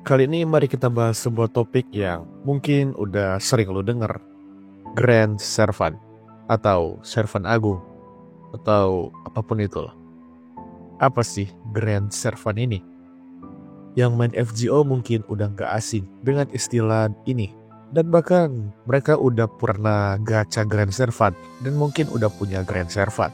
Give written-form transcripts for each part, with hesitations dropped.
Kali ini mari kita bahas sebuah topik yang mungkin udah sering lo denger. Grand Servant atau Servant Agung atau apapun itu lah. Apa sih Grand Servant ini? Yang main FGO mungkin udah gak asing dengan istilah ini. Dan bahkan mereka udah pernah gacha Grand Servant dan mungkin udah punya Grand Servant.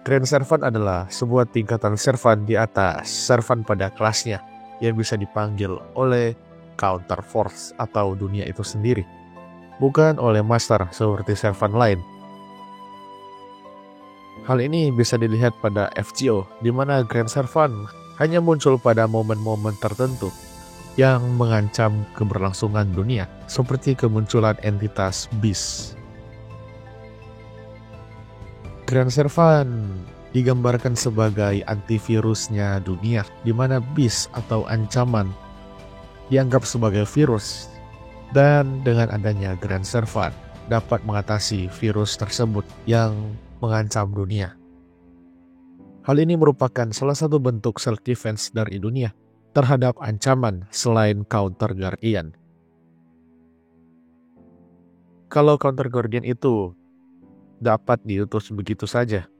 Grand Servant adalah sebuah tingkatan servant di atas servant pada kelasnya yang bisa dipanggil oleh counter force atau dunia itu sendiri, bukan oleh master seperti servant lain. Hal ini bisa dilihat pada FGO, di mana Grand Servant hanya muncul pada momen-momen tertentu yang mengancam keberlangsungan dunia, seperti kemunculan entitas Beast. Grand Servant digambarkan sebagai antivirusnya dunia, di mana Beast atau ancaman dianggap sebagai virus, dan dengan adanya Grand Servant dapat mengatasi virus tersebut yang mengancam dunia. Hal ini merupakan salah satu bentuk self-defense dari dunia terhadap ancaman selain Counter Guardian. Kalau Counter Guardian itu dapat diutus begitu saja,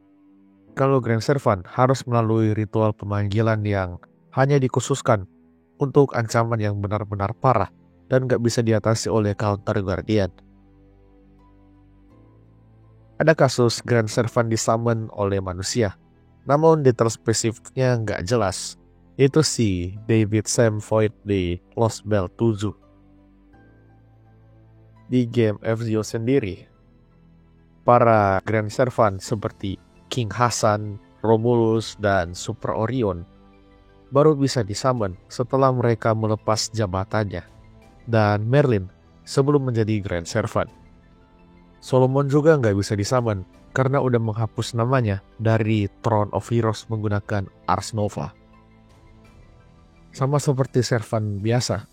kalau Grand Servant harus melalui ritual pemanggilan yang hanya dikhususkan untuk ancaman yang benar-benar parah dan gak bisa diatasi oleh Counter Guardian. Ada kasus Grand Servant disummon oleh manusia, namun detail spesifiknya gak jelas. Itu si David Sam Void di Lost Belt 7. Di game FGO sendiri, para Grand Servant seperti King Hasan, Romulus, dan Super Orion baru bisa disummon setelah mereka melepas jabatannya, dan Merlin sebelum menjadi Grand Servant. Solomon juga nggak bisa disummon karena udah menghapus namanya dari Throne of Heroes menggunakan Ars Nova. Sama seperti Servant biasa,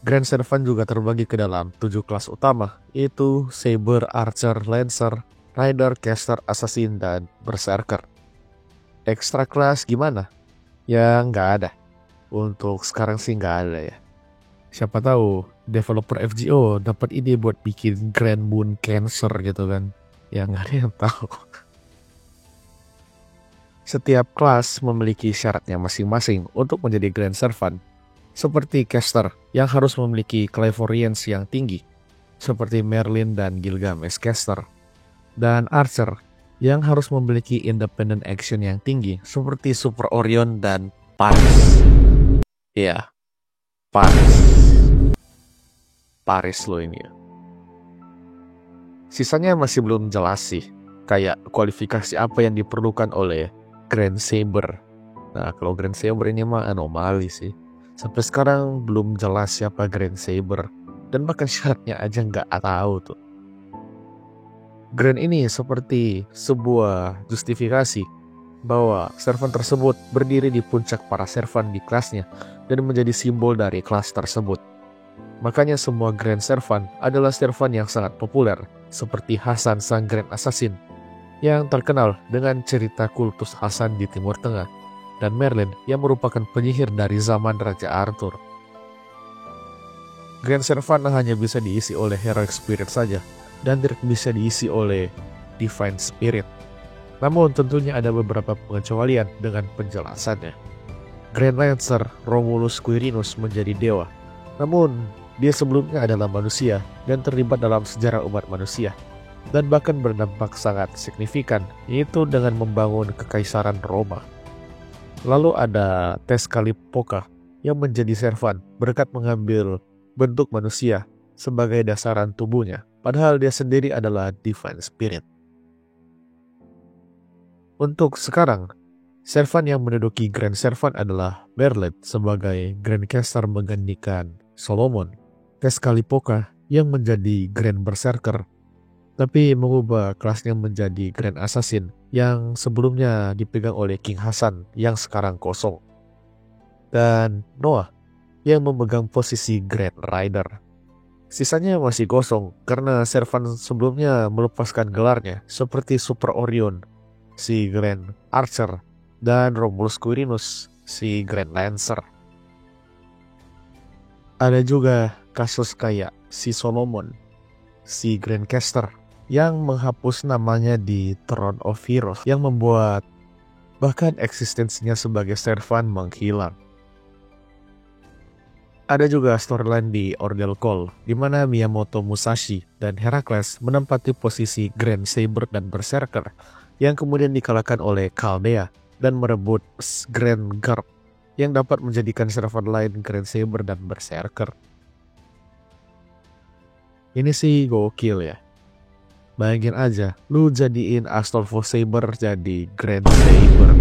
Grand Servant juga terbagi ke dalam 7 kelas utama, yaitu Saber, Archer, Lancer, Rider, Caster, Assassin, dan Berserker. Extra kelas gimana? Ya nggak ada. Untuk sekarang sih nggak ada ya. Siapa tahu developer FGO dapat ide buat bikin Grand Moon Cancer gitu kan. Ya nggak ada yang tahu. Setiap kelas memiliki syaratnya masing-masing untuk menjadi Grand Servant. Seperti Caster yang harus memiliki clairvoyance yang tinggi, seperti Merlin dan Gilgamesh Caster. Dan Archer yang harus memiliki independent action yang tinggi, seperti Super Orion dan Paris. Ya, Paris lo ini ya. Sisanya masih belum jelas sih, kayak kualifikasi apa yang diperlukan oleh Grand Saber. Nah, kalau Grand Saber ini mah anomali sih. Sampai sekarang belum jelas siapa Grand Saber, dan bahkan syaratnya aja nggak tahu tuh. Grand ini seperti sebuah justifikasi bahwa servant tersebut berdiri di puncak para servant di kelasnya dan menjadi simbol dari kelas tersebut. Makanya semua Grand Servant adalah servant yang sangat populer, seperti Hasan sang Grand Assassin, yang terkenal dengan cerita kultus Hasan di Timur Tengah, dan Merlin yang merupakan penyihir dari zaman Raja Arthur. Grand Servant hanya bisa diisi oleh Heroic Spirit saja, dan tidak bisa diisi oleh Divine Spirit. Namun tentunya ada beberapa pengecualian dengan penjelasannya. Grand Lancer Romulus Quirinus menjadi dewa, namun dia sebelumnya adalah manusia dan terlibat dalam sejarah umat manusia, dan bahkan berdampak sangat signifikan, yaitu dengan membangun kekaisaran Roma. Lalu ada Tezcatlipoca yang menjadi servant berkat mengambil bentuk manusia sebagai dasaran tubuhnya, padahal dia sendiri adalah Divine Spirit. Untuk sekarang, servant yang menduduki Grand Servant adalah Merlin sebagai Grand Caster menggantikan Solomon, Tezcatlipoca yang menjadi Grand Berserker, tapi mengubah kelasnya menjadi Grand Assassin yang sebelumnya dipegang oleh King Hasan yang sekarang kosong, dan Noah yang memegang posisi Grand Rider. Sisanya masih kosong karena servant sebelumnya melepaskan gelarnya, seperti Super Orion, si Grand Archer, dan Romulus Quirinus, si Grand Lancer. Ada juga kasus kayak si Solomon, si Grandcaster, yang menghapus namanya di Throne of Heroes, yang membuat bahkan eksistensinya sebagai servan menghilang. Ada juga storyline di Ordel Call, di mana Miyamoto Musashi dan Heracles menempati posisi Grand Saber dan Berserker, yang kemudian dikalahkan oleh Chaldea dan merebut Grand Guard, yang dapat menjadikan servan lain Grand Saber dan Berserker. Ini sih gokil ya. Bayangin aja, lu jadiin Astolfo Saber jadi Grand Saber.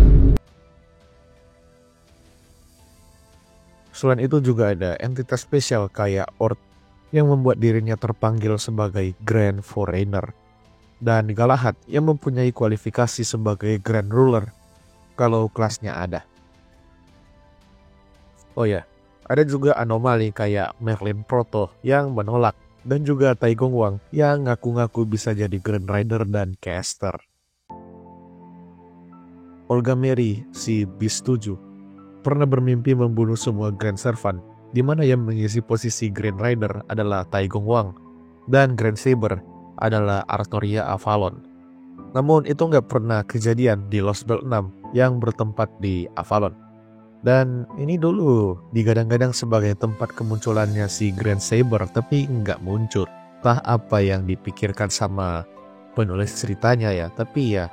Selain itu juga ada entitas spesial kayak Ord yang membuat dirinya terpanggil sebagai Grand Foreigner. Dan Galahad yang mempunyai kualifikasi sebagai Grand Ruler kalau kelasnya ada. Oh ya, ada juga anomali kayak Merlin Proto yang menolak. Dan juga Tai Gong Wang yang ngaku-ngaku bisa jadi Grand Rider dan Caster. Olga Mary, si Beast 7, pernah bermimpi membunuh semua Grand Servant, di mana yang mengisi posisi Grand Rider adalah Tai Gong Wang, dan Grand Saber adalah Artoria Avalon. Namun itu nggak pernah kejadian di Lost Belt 6 yang bertempat di Avalon. Dan ini dulu digadang-gadang sebagai tempat kemunculannya si Grand Saber, tapi nggak muncul. Entah apa yang dipikirkan sama penulis ceritanya ya, tapi ya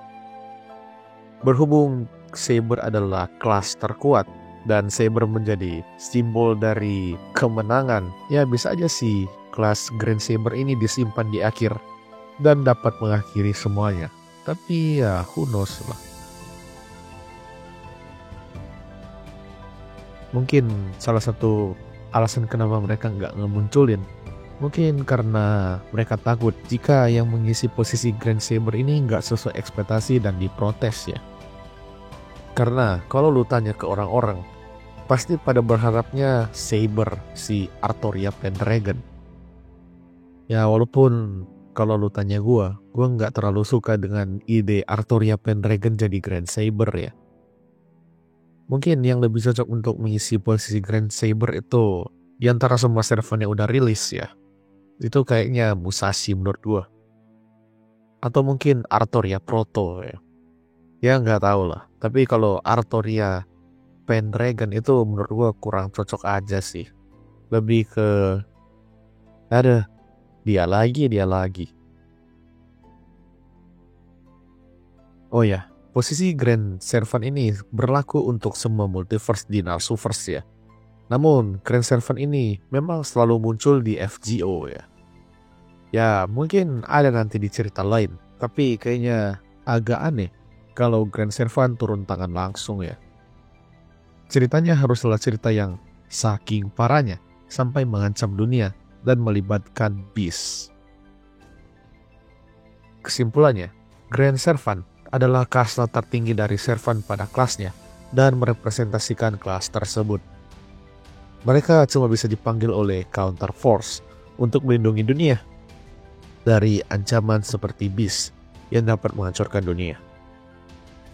berhubung Saber adalah kelas terkuat dan Saber menjadi simbol dari kemenangan, ya bisa aja sih kelas Grand Saber ini disimpan di akhir dan dapat mengakhiri semuanya. Tapi ya who knows lah. Mungkin salah satu alasan kenapa mereka nggak ngemunculin, mungkin karena mereka takut jika yang mengisi posisi Grand Saber ini nggak sesuai ekspektasi dan diprotes ya. Karena kalau lu tanya ke orang-orang, pasti pada berharapnya Saber, si Artoria Pendragon. Ya walaupun kalau lu tanya gue nggak terlalu suka dengan ide Artoria Pendragon jadi Grand Saber ya. Mungkin yang lebih cocok untuk mengisi posisi Grand Saber itu di antara semua servan yang udah rilis ya. Itu kayaknya Musashi menurut gua. Atau mungkin Artoria Proto ya. Ya nggak tahu lah. Tapi kalau Artoria Pendragon itu menurut gua kurang cocok aja sih. Lebih ke ada dia lagi. Oh ya. Posisi Grand Servant ini berlaku untuk semua multiverse di Narsuverse ya. Namun Grand Servant ini memang selalu muncul di FGO ya. Ya mungkin ada nanti di cerita lain. Tapi kayaknya agak aneh kalau Grand Servant turun tangan langsung ya. Ceritanya haruslah cerita yang saking parahnya sampai mengancam dunia dan melibatkan Beast. Kesimpulannya, Grand Servant adalah kasta tertinggi dari servan pada kelasnya dan merepresentasikan kelas tersebut. Mereka cuma bisa dipanggil oleh Counter Force untuk melindungi dunia dari ancaman seperti Beast yang dapat menghancurkan dunia.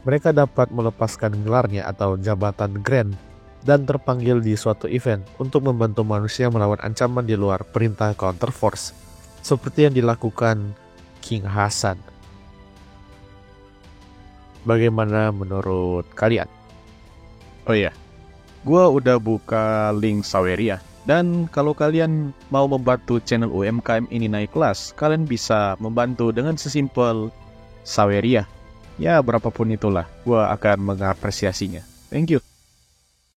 Mereka dapat melepaskan gelarnya atau jabatan Grand dan terpanggil di suatu event untuk membantu manusia melawan ancaman di luar perintah Counter Force, seperti yang dilakukan King Hasan. Bagaimana menurut kalian? Oh iya, gue udah buka link Saweria. Dan kalau kalian mau membantu channel UMKM ini naik kelas, kalian bisa membantu dengan sesimpel Saweria. Ya berapapun itulah, gue akan mengapresiasinya. Thank you.